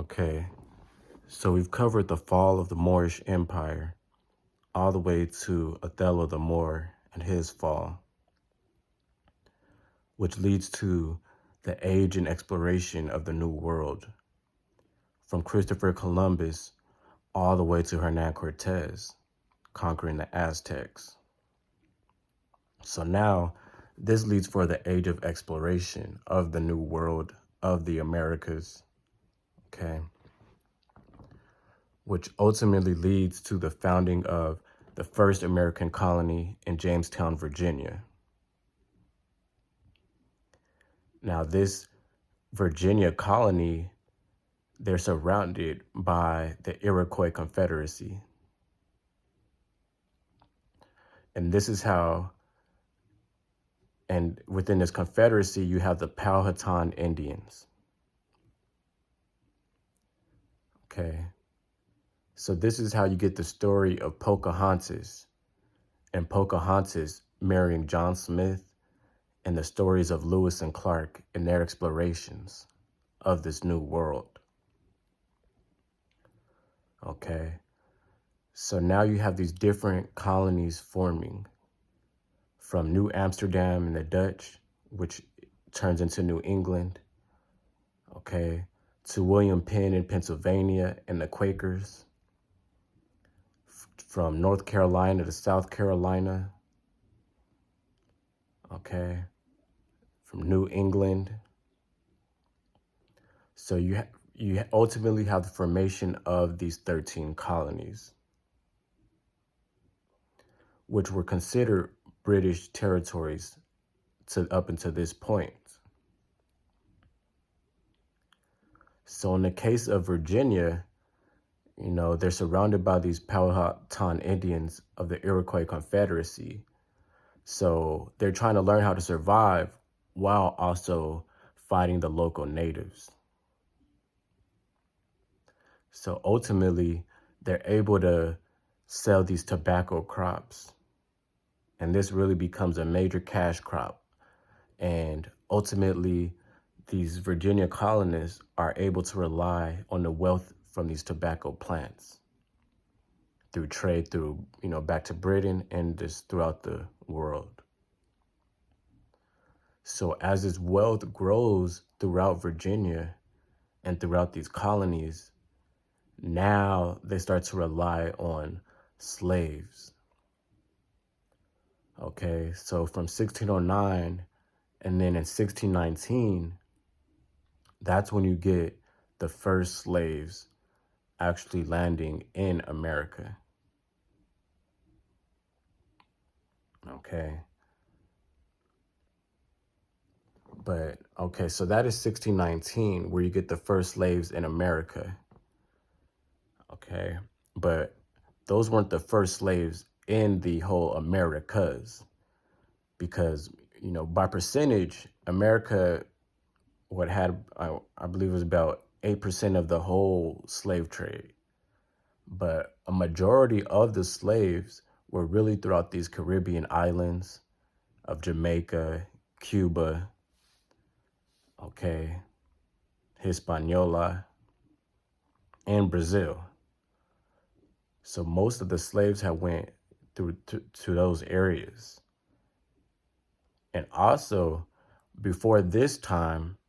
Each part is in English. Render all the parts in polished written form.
Okay, so we've covered the fall of the Moorish Empire all the way to Othello the Moor and his fall, which leads to the age and exploration of the New World, from Christopher Columbus all the way to Hernan Cortez, conquering the Aztecs. So now this leads for the age of exploration of the New World, of the Americas, okay? Which ultimately leads to the founding of the first American colony in Jamestown, Virginia. Now, this Virginia colony, they're surrounded by the Iroquois Confederacy. And this is how, and within this confederacy, you have the Powhatan Indians. Okay. So this is how you get the story of Pocahontas and Pocahontas marrying John Smith, and the stories of Lewis and Clark and their explorations of this new world. Okay. So now you have these different colonies forming, from New Amsterdam and the Dutch, which turns into New England, okay, to William Penn in Pennsylvania and the Quakers, from North Carolina to South Carolina, okay, from New England. So you ultimately have the formation of these 13 colonies, which were considered British territories up until this point. So in the case of Virginia, they're surrounded by these Powhatan Indians of the Iroquois Confederacy. So they're trying to learn how to survive while also fighting the local natives. So ultimately, they're able to sell these tobacco crops. And this really becomes a major cash crop. And ultimately, these Virginia colonists are able to rely on the wealth from these tobacco plants through trade through, back to Britain and just throughout the world. So as this wealth grows throughout Virginia and throughout these colonies, now they start to rely on slaves. Okay, so from 1609 and then in 1619, that's when you get the first slaves actually landing in America. Okay. But, okay, so that is 1619, where you get the first slaves in America. Okay. But those weren't the first slaves in the whole Americas, because, by percentage, America I believe it was about 8% of the whole slave trade. But a majority of the slaves were really throughout these Caribbean islands of Jamaica, Cuba, okay, Hispaniola, and Brazil. So most of the slaves had went through to those areas. And also, before this time,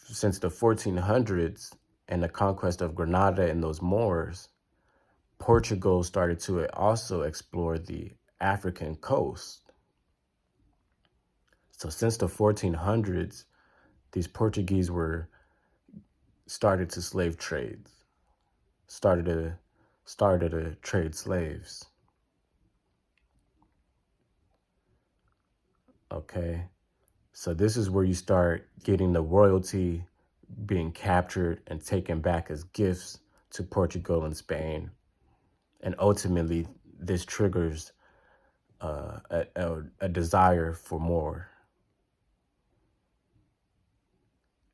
since the 1400s and the conquest of Granada and those Moors, Portugal started to also explore the African coast. So since the 1400s, these Portuguese started to slave trades, started to trade slaves. Okay, so this is where you start getting the royalty being captured and taken back as gifts to Portugal and Spain. And ultimately, this triggers a desire for more.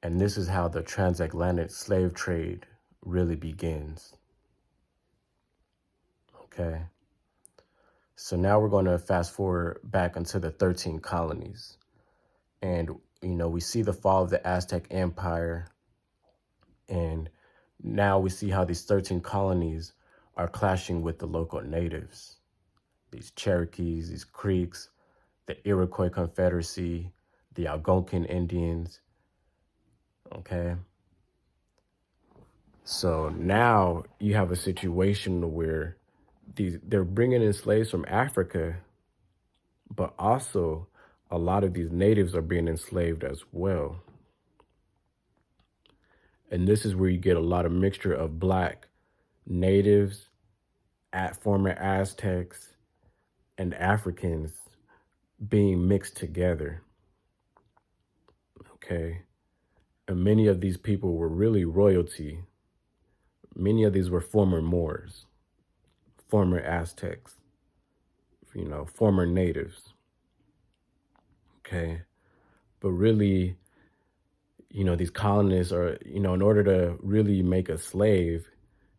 And this is how the transatlantic slave trade really begins. Okay. So now we're going to fast forward back into the 13 colonies. And, we see the fall of the Aztec Empire. And now we see how these 13 colonies are clashing with the local natives, these Cherokees, these Creeks, the Iroquois Confederacy, the Algonquin Indians, okay? So now you have a situation where they're bringing in slaves from Africa, but also a lot of these natives are being enslaved as well. And this is where you get a lot of mixture of Black natives, former Aztecs, and Africans being mixed together, okay? And many of these people were really royalty. Many of these were former Moors, former Aztecs, former natives, okay? But really, these colonists are, in order to really make a slave,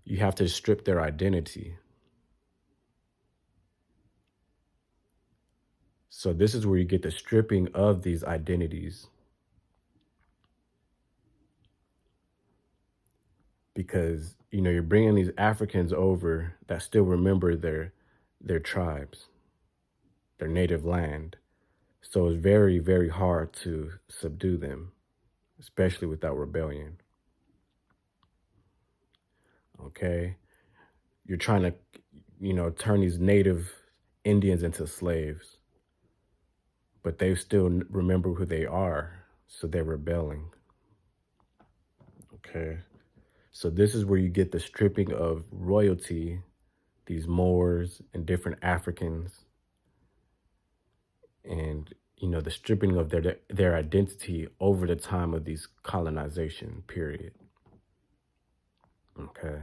you have to strip their identity. So this is where you get the stripping of these identities. Because, you're bringing these Africans over that still remember their tribes, their native land. So it's very, very hard to subdue them, especially without rebellion. Okay? You're trying to, turn these native Indians into slaves, but they still remember who they are, so they're rebelling. Okay? So this is where you get the stripping of royalty, these Moors and different Africans, and the stripping of their identity over the time of these colonization period. Okay.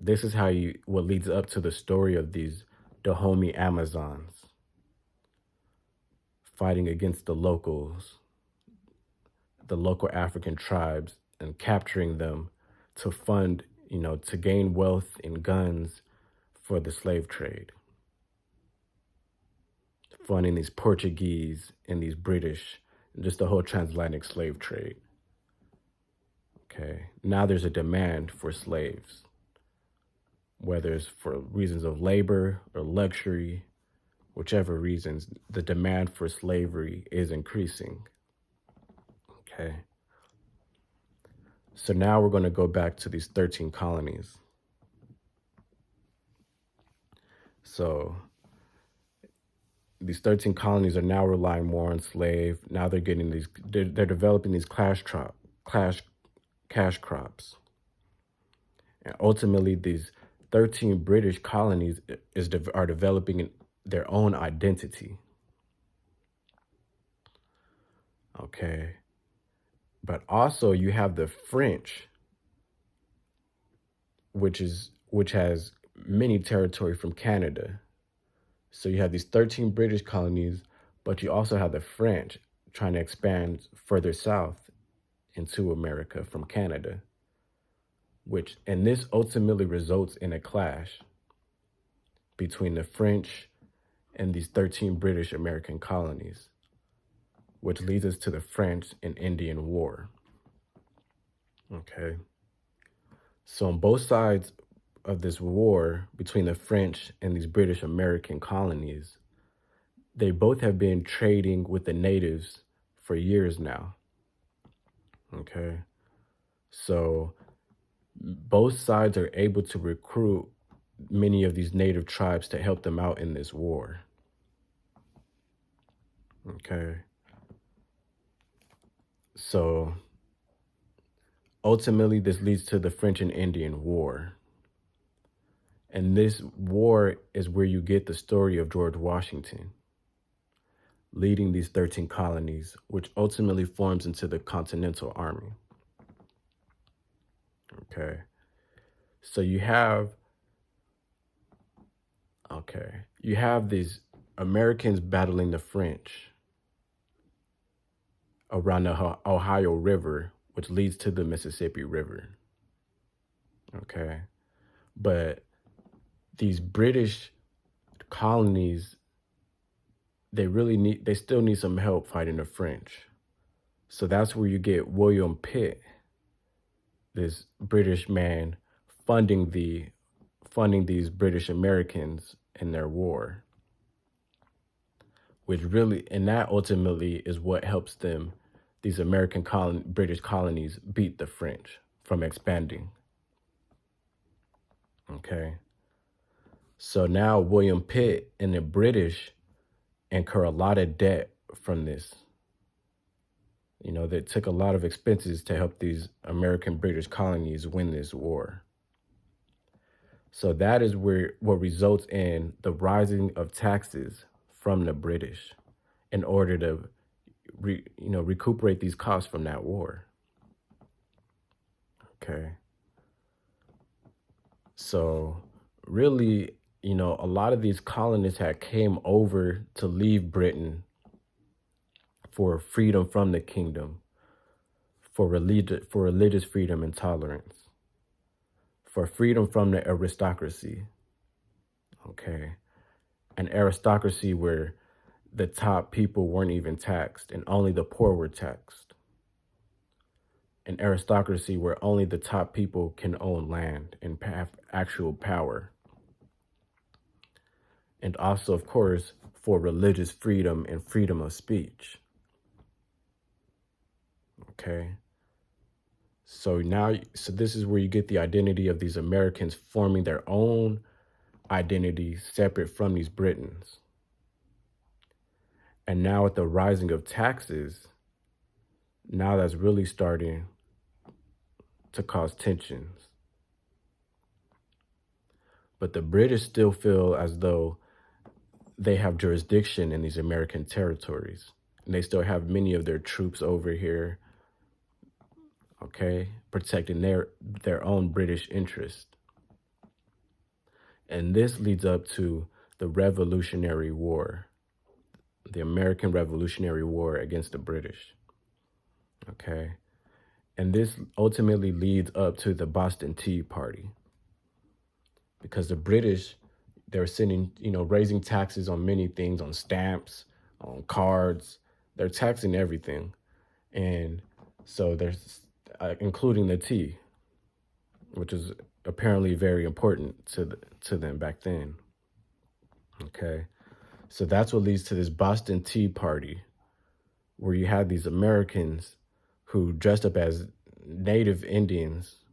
This is what leads up to the story of these Dahomey Amazons fighting against the local African tribes and capturing them to fund, to gain wealth and guns for the slave trade. Funding these Portuguese and these British, just the whole transatlantic slave trade. Okay. Now there's a demand for slaves, whether it's for reasons of labor or luxury, whichever reasons, the demand for slavery is increasing. Okay. So now we're going to go back to these 13 colonies. So these 13 colonies are now relying more on slave. Now they're getting they're developing these cash crops. And ultimately, these 13 British colonies are developing their own identity. Okay. But also you have the French, which has many territory from Canada. So you have these 13 British colonies, but you also have the French trying to expand further south into America from Canada, and this ultimately results in a clash between the French and these 13 British American colonies, which leads us to the French and Indian War. Okay. So on both sides of this war between the French and these British American colonies, they both have been trading with the natives for years now. Okay. So both sides are able to recruit many of these native tribes to help them out in this war. Okay. So ultimately, this leads to the French and Indian War. And this war is where you get the story of George Washington leading these 13 colonies, which ultimately forms into the Continental Army. Okay. So you have these Americans battling the French around the Ohio River, which leads to the Mississippi River. Okay. But these British colonies, they still need some help fighting the French. So that's where you get William Pitt this British man funding these British Americans in their war, which really, and that ultimately is what helps them, these British colonies, beat the French from expanding. Okay. So now William Pitt and the British incur a lot of debt from this. They took a lot of expenses to help these American British colonies win this war. So that is what results in the rising of taxes from the British in order to recuperate these costs from that war. Okay. So really, a lot of these colonists had came over to leave Britain for freedom from the kingdom, for religious freedom and tolerance, for freedom from the aristocracy. Okay. An aristocracy where the top people weren't even taxed and only the poor were taxed. An aristocracy where only the top people can own land and have actual power. And also, of course, for religious freedom and freedom of speech. Okay. So this is where you get the identity of these Americans forming their own identity separate from these Britons. And now with the rising of taxes, now that's really starting to cause tensions. But the British still feel as though they have jurisdiction in these American territories. And they still have many of their troops over here, okay, protecting their own British interest. And this leads up to the Revolutionary War, the American Revolutionary War against the British, okay? And this ultimately leads up to the Boston Tea Party, because the British, they're raising taxes on many things, on stamps, on cards. They're taxing everything. And so there's, including the tea, which is apparently very important to them back then. Okay. So that's what leads to this Boston Tea Party, where you have these Americans who dressed up as Native Indians,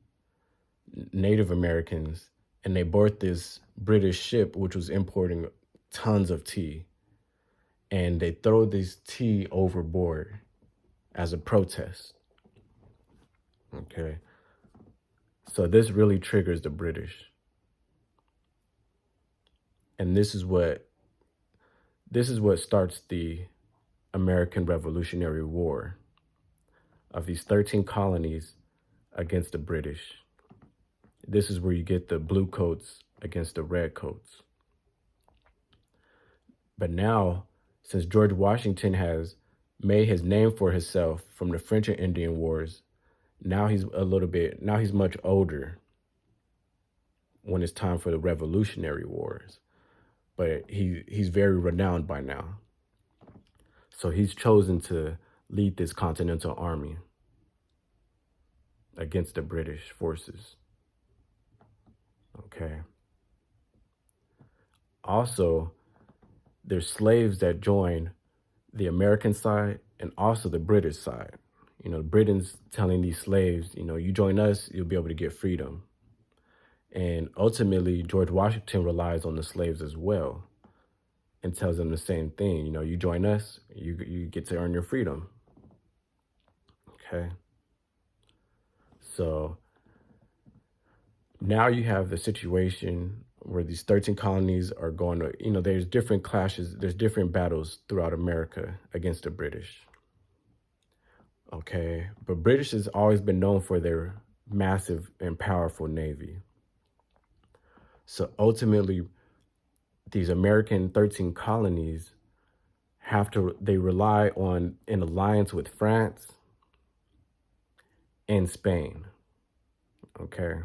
Native Americans, and they board this British ship, which was importing tons of tea. And they throw this tea overboard as a protest. Okay. So this really triggers the British. And this is what starts the American Revolutionary War of these 13 colonies against the British. This is where you get the blue coats against the red coats. But now, since George Washington has made his name for himself from the French and Indian Wars, now he's much older when it's time for the Revolutionary Wars. But he's very renowned by now. So he's chosen to lead this Continental Army against the British forces. Okay. Also, there's slaves that join the American side and also the British side. The Britons telling these slaves, you join us, you'll be able to get freedom. And ultimately, George Washington relies on the slaves as well and tells them the same thing. You join us, you get to earn your freedom. Okay. So now you have the situation where these 13 colonies are going to, there's different clashes, there's different battles throughout America against the British. Okay. But British has always been known for their massive and powerful navy. So ultimately, these American 13 colonies they rely on an alliance with France and Spain. Okay.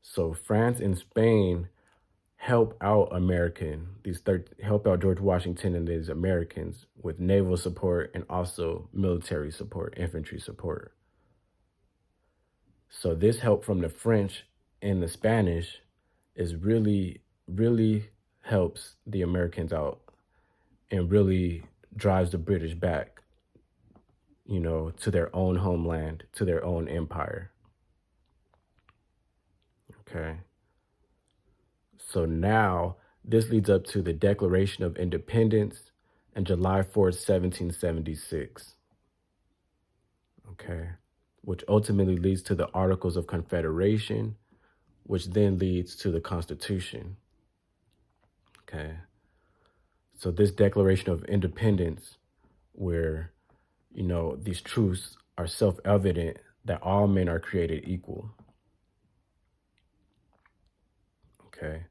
So France and Spain help out help out George Washington and these Americans with naval support and also military support, infantry support. So this help from the French and the Spanish is really helps the Americans out and really drives the British back, to their own homeland, to their own empire. Okay. So now this leads up to the Declaration of Independence and July 4th, 1776. Okay. Which ultimately leads to the Articles of Confederation, which then leads to the Constitution. Okay. So this Declaration of Independence, where, these truths are self-evident that all men are created equal. Okay.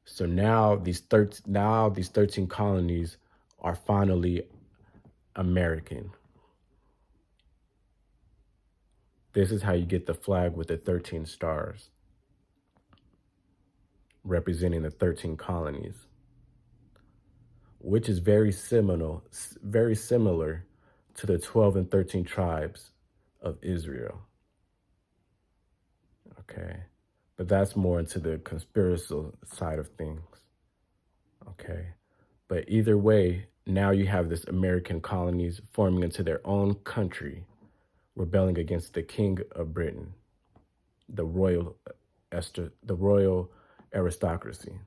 So now these 13 colonies are finally American. This is how you get the flag with the 13 stars, representing the 13 colonies, which is very similar to the 12 and 13 tribes of Israel. Okay. But that's more into the conspiratorial side of things. Okay. But either way, now you have this American colonies forming into their own country, rebelling against the King of Britain, the royal aristocracy,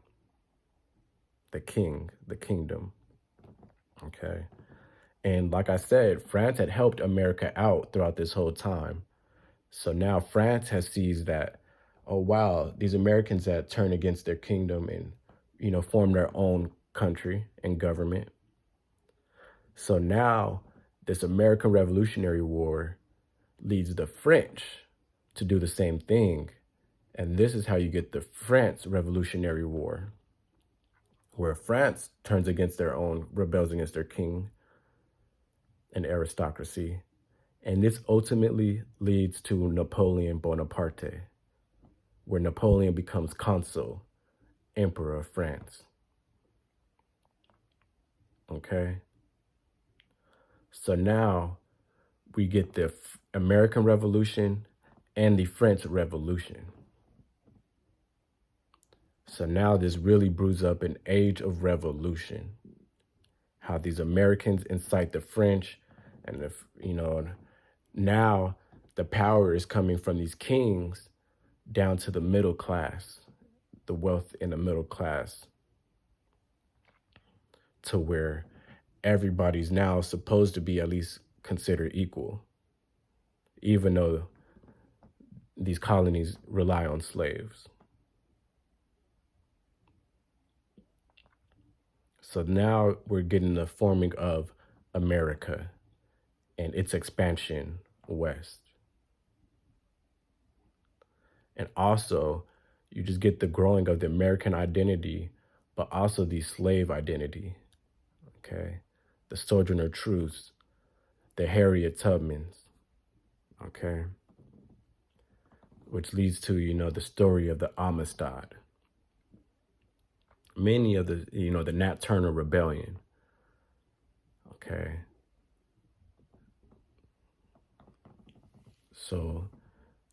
the king, the kingdom. Okay. And like I said, France had helped America out throughout this whole time. So now France has seized that, oh wow, these Americans that turn against their kingdom and, form their own country and government. So now this American Revolutionary War leads the French to do the same thing. And this is how you get the France Revolutionary War, where France turns against their own, rebels against their king and aristocracy. And this ultimately leads to Napoleon Bonaparte, where Napoleon becomes consul, emperor of France. Okay? So now we get the American Revolution and the French Revolution. So now this really brews up an age of revolution. How these Americans incite the French, and now the power is coming from these kings down to the middle class, the wealth in the middle class, to where everybody's now supposed to be at least considered equal, even though these colonies rely on slaves. So now we're getting the forming of America and its expansion west. And also, you just get the growing of the American identity, but also the slave identity, okay? The Sojourner Truths, the Harriet Tubmans, okay? Which leads to, the story of the Amistad. Many of the, the Nat Turner Rebellion, okay? So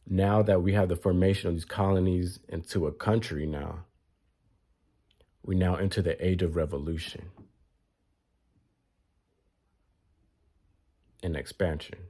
now that we have the formation of these colonies into a country now, we now enter the age of revolution and expansion.